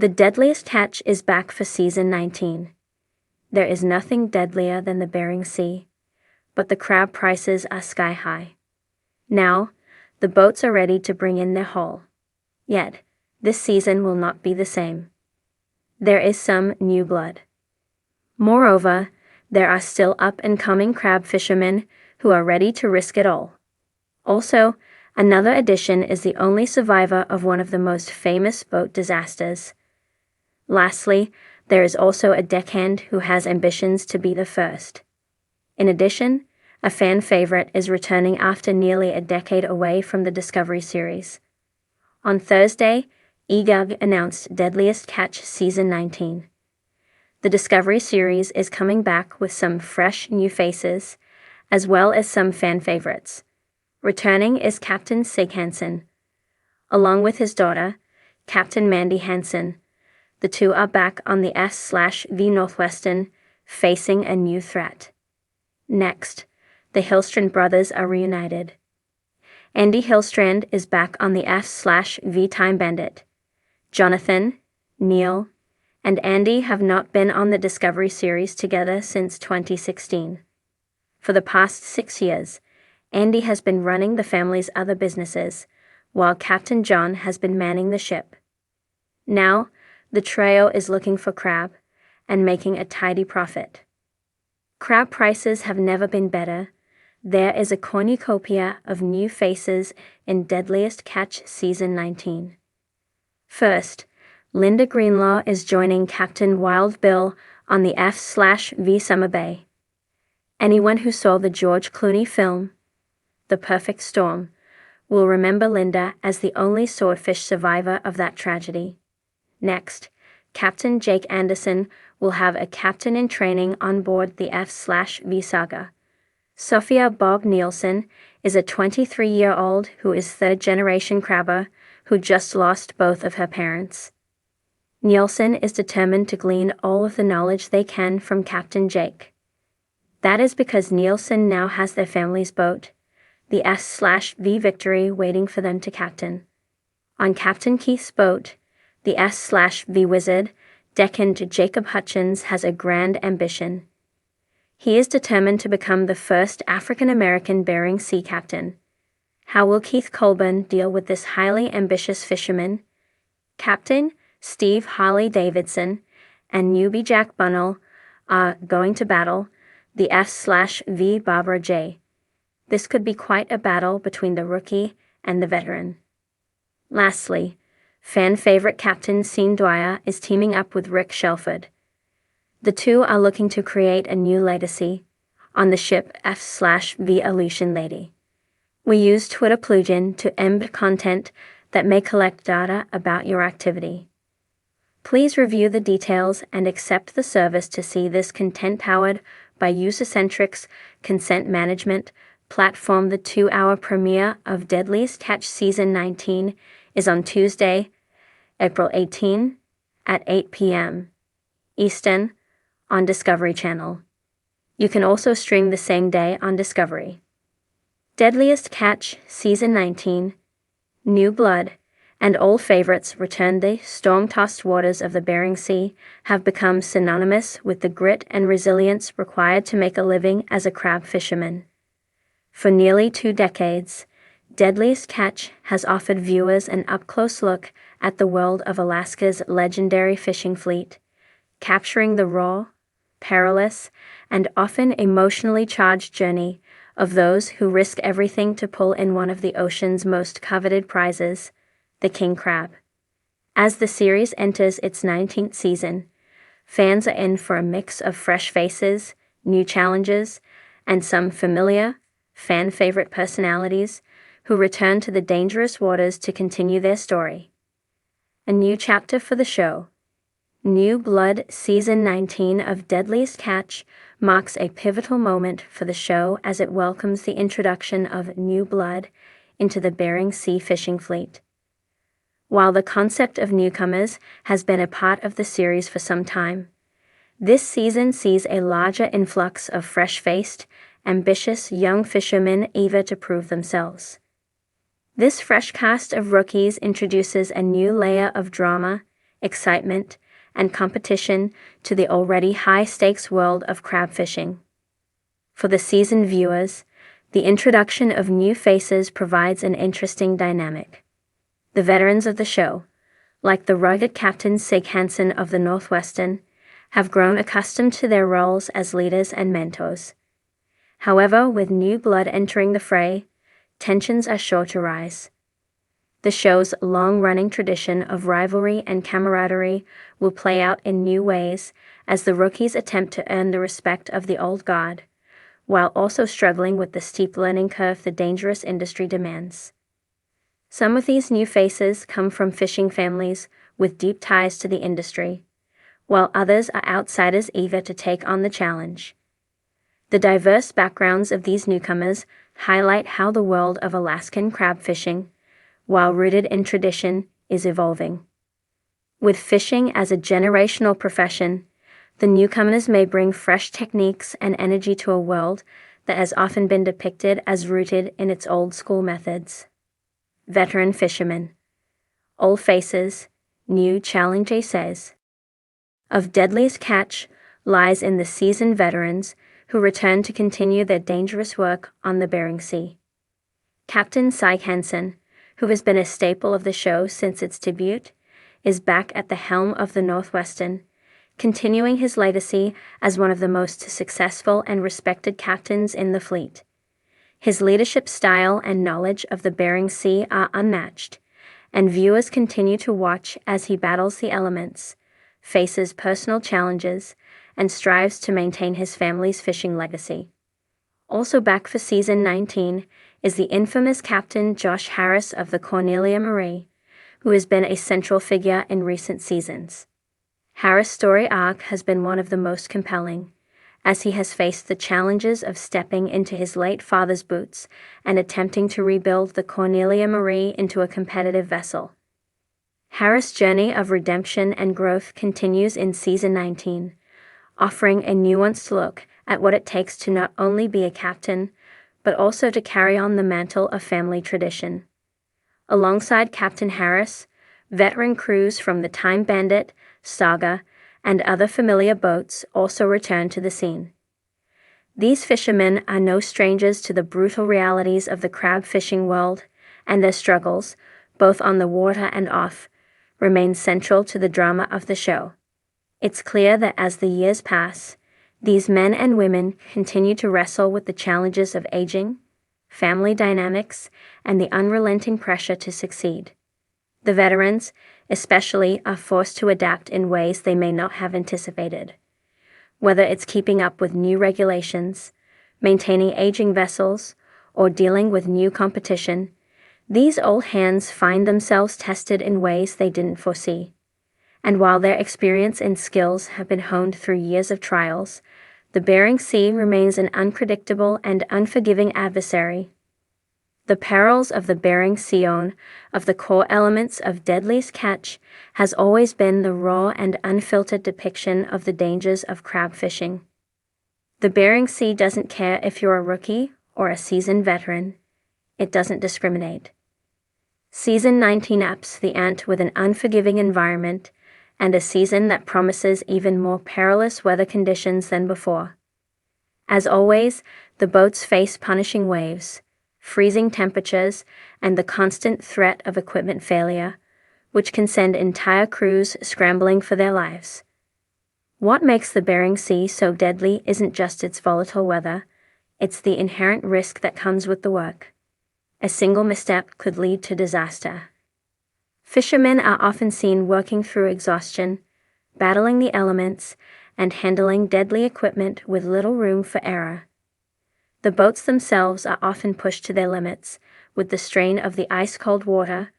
The Deadliest catch is back for season 19. There is nothing deadlier than the Bering Sea, but the crab prices are sky high. Now, the boats are ready to bring in their haul. Yet, this season will not be the same. There is some new blood. Moreover, there are still up-and-coming crab fishermen who are ready to risk it all. Also, another addition is the only survivor of one of the most famous boat disasters. Lastly, there is also a deckhand who has ambitions to be the first. In addition, a fan favorite is returning after nearly a decade away from the Discovery series. On Thursday, EGUG announced Deadliest Catch Season 19. The Discovery series is coming back with some fresh new faces, as well as some fan favorites. Returning is Captain Sig Hansen, along with his daughter, Captain Mandy Hansen. The two are back on the S/V Northwestern, facing a new threat. Next, the Hillstrand brothers are reunited. Andy Hillstrand is back on the F/V Time Bandit. Jonathan, Neil, and Andy have not been on the Discovery series together since 2016. For the past 6 years, Andy has been running the family's other businesses, while Captain John has been manning the ship. Now, the trio is looking for crab and making a tidy profit. Crab prices have never been better. There is a cornucopia of new faces in Deadliest Catch Season 19. First, Linda Greenlaw is joining Captain Wild Bill on the F/V Summer Bay. Anyone who saw the George Clooney film, The Perfect Storm, will remember Linda as the only swordfish survivor of that tragedy. Next, Captain Jake Anderson will have a captain in training on board the F/V Saga. Sophia Bog Nielsen is a 23-year-old who is third-generation crabber who just lost both of her parents. Nielsen is determined to glean all of the knowledge they can from Captain Jake. That is because Nielsen now has their family's boat, the S/V Victory, waiting for them to captain. On Captain Keith's boat, the S/V Wizard, deckhand Jacob Hutchins has a grand ambition. He is determined to become the first African-American Bering Sea captain. How will Keith Colburn deal with this highly ambitious fisherman? Captain Steve Harley-Davidson and newbie Jack Bunnell are going to battle the S/V Barbara J. This could be quite a battle between the rookie and the veteran. Lastly, fan favorite Captain Sean Dwyer is teaming up with Rick Shelford. The two are looking to create a new legacy on the ship F/V Aleutian Lady. We use Twitter plugin to embed content that may collect data about your activity. Please review the details and accept the service to see this content powered by user-centric consent management platform. The 2-hour premiere of Deadliest Catch Season 19 is on Tuesday, April 18 at 8 p.m. Eastern on Discovery Channel. You can also stream the same day on Discovery. Deadliest Catch Season 19, New Blood, and old favorites return. The storm-tossed waters of the Bering Sea have become synonymous with the grit and resilience required to make a living as a crab fisherman. For nearly 2 decades, Deadliest Catch has offered viewers an up-close look at the world of Alaska's legendary fishing fleet, capturing the raw, perilous, and often emotionally charged journey of those who risk everything to pull in one of the ocean's most coveted prizes, the king crab. As the series enters its 19th season, fans are in for a mix of fresh faces, new challenges, and some familiar, fan-favorite personalities who return to the dangerous waters to continue their story. A new chapter for the show. New Blood Season 19 of Deadliest Catch marks a pivotal moment for the show as it welcomes the introduction of new blood into the Bering Sea fishing fleet. While the concept of newcomers has been a part of the series for some time, this season sees a larger influx of fresh-faced, ambitious young fishermen eager to prove themselves. This fresh cast of rookies introduces a new layer of drama, excitement, and competition to the already high-stakes world of crab fishing. For the seasoned viewers, the introduction of new faces provides an interesting dynamic. The veterans of the show, like the rugged Captain Sig Hansen of the Northwestern, have grown accustomed to their roles as leaders and mentors. However, with new blood entering the fray, tensions are sure to rise. The show's long-running tradition of rivalry and camaraderie will play out in new ways as the rookies attempt to earn the respect of the old guard, while also struggling with the steep learning curve the dangerous industry demands. Some of these new faces come from fishing families with deep ties to the industry, while others are outsiders eager to take on the challenge. The diverse backgrounds of these newcomers highlight how the world of Alaskan crab fishing, while rooted in tradition, is evolving. With fishing as a generational profession, the newcomers may bring fresh techniques and energy to a world that has often been depicted as rooted in its old-school methods. Veteran fishermen. Old faces, new challenge says. Of Deadliest catch lies in the seasoned veterans who return to continue their dangerous work on the Bering Sea. Captain Sig Hansen, who has been a staple of the show since its debut, is back at the helm of the Northwestern, continuing his legacy as one of the most successful and respected captains in the fleet. His leadership style and knowledge of the Bering Sea are unmatched, and viewers continue to watch as he battles the elements, faces personal challenges, and strives to maintain his family's fishing legacy. Also back for season 19 is the infamous Captain Josh Harris of the Cornelia Marie, who has been a central figure in recent seasons. Harris' story arc has been one of the most compelling, as he has faced the challenges of stepping into his late father's boots and attempting to rebuild the Cornelia Marie into a competitive vessel. Harris' journey of redemption and growth continues in season 19, offering a nuanced look at what it takes to not only be a captain, but also to carry on the mantle of family tradition. Alongside Captain Harris, veteran crews from the Time Bandit, Saga, and other familiar boats also return to the scene. These fishermen are no strangers to the brutal realities of the crab fishing world, and their struggles, both on the water and off, remain central to the drama of the show. It's clear that as the years pass, these men and women continue to wrestle with the challenges of aging, family dynamics, and the unrelenting pressure to succeed. The veterans, especially, are forced to adapt in ways they may not have anticipated. Whether it's keeping up with new regulations, maintaining aging vessels, or dealing with new competition, these old hands find themselves tested in ways they didn't foresee. And while their experience and skills have been honed through years of trials, the Bering Sea remains an unpredictable and unforgiving adversary. The Perils of the Bering Sea, of the core elements of Deadliest catch, has always been the raw and unfiltered depiction of the dangers of crab fishing. The Bering Sea doesn't care if you're a rookie or a seasoned veteran. It doesn't discriminate. Season 19 ups the ante with an unforgiving environment and a season that promises even more perilous weather conditions than before. As always, the boats face punishing waves, freezing temperatures, and the constant threat of equipment failure, which can send entire crews scrambling for their lives. What makes the Bering Sea so deadly isn't just its volatile weather, it's the inherent risk that comes with the work. A single misstep could lead to disaster. Fishermen are often seen working through exhaustion, battling the elements, and handling deadly equipment with little room for error. The boats themselves are often pushed to their limits, with the strain of the ice-cold water,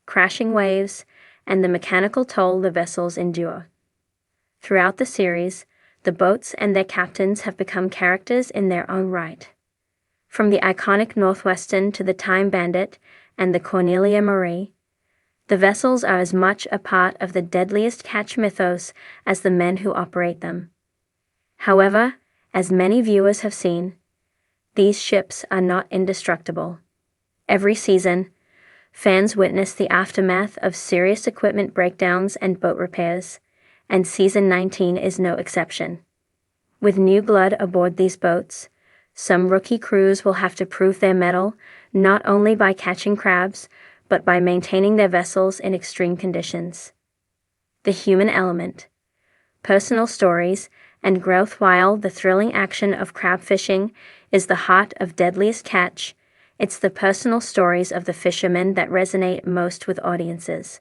crashing waves, and the mechanical toll the vessels endure. Throughout the series, the boats and their captains have become characters in their own right. From the iconic Northwestern to the Time Bandit and the Cornelia Marie, the vessels are as much a part of the Deadliest catch mythos as the men who operate them. However, as many viewers have seen, these ships are not indestructible. Every season, fans witness the aftermath of serious equipment breakdowns and boat repairs, and Season 19 is no exception. With new blood aboard these boats, some rookie crews will have to prove their mettle not only by catching crabs, but by maintaining their vessels in extreme conditions. The human element, personal stories, and growth. While the thrilling action of crab fishing is the heart of Deadliest Catch, it's the personal stories of the fishermen that resonate most with audiences.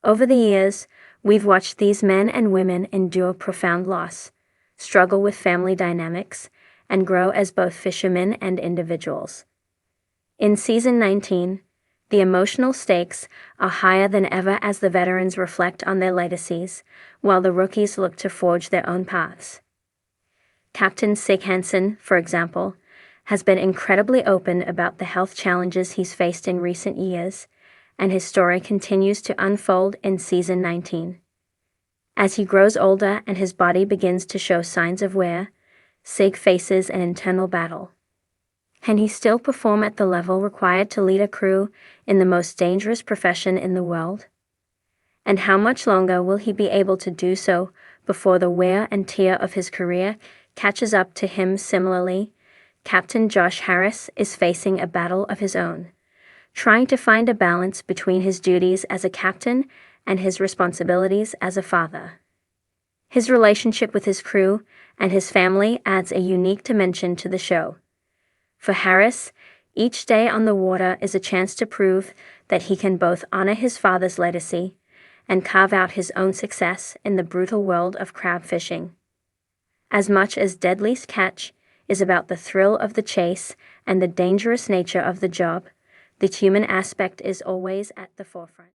Over the years, we've watched these men and women endure profound loss, struggle with family dynamics, and grow as both fishermen and individuals. In Season 19, the emotional stakes are higher than ever as the veterans reflect on their legacies, while the rookies look to forge their own paths. Captain Sig Hansen, for example, has been incredibly open about the health challenges he's faced in recent years, and his story continues to unfold in Season 19. As he grows older and his body begins to show signs of wear, Sig faces an internal battle. Can he still perform at the level required to lead a crew in the most dangerous profession in the world? And how much longer will he be able to do so before the wear and tear of his career catches up to him? Similarly, Captain Josh Harris is facing a battle of his own, trying to find a balance between his duties as a captain and his responsibilities as a father. His relationship with his crew and his family adds a unique dimension to the show. For Harris, each day on the water is a chance to prove that he can both honor his father's legacy and carve out his own success in the brutal world of crab fishing. As much as Deadliest Catch is about the thrill of the chase and the dangerous nature of the job, the human aspect is always at the forefront.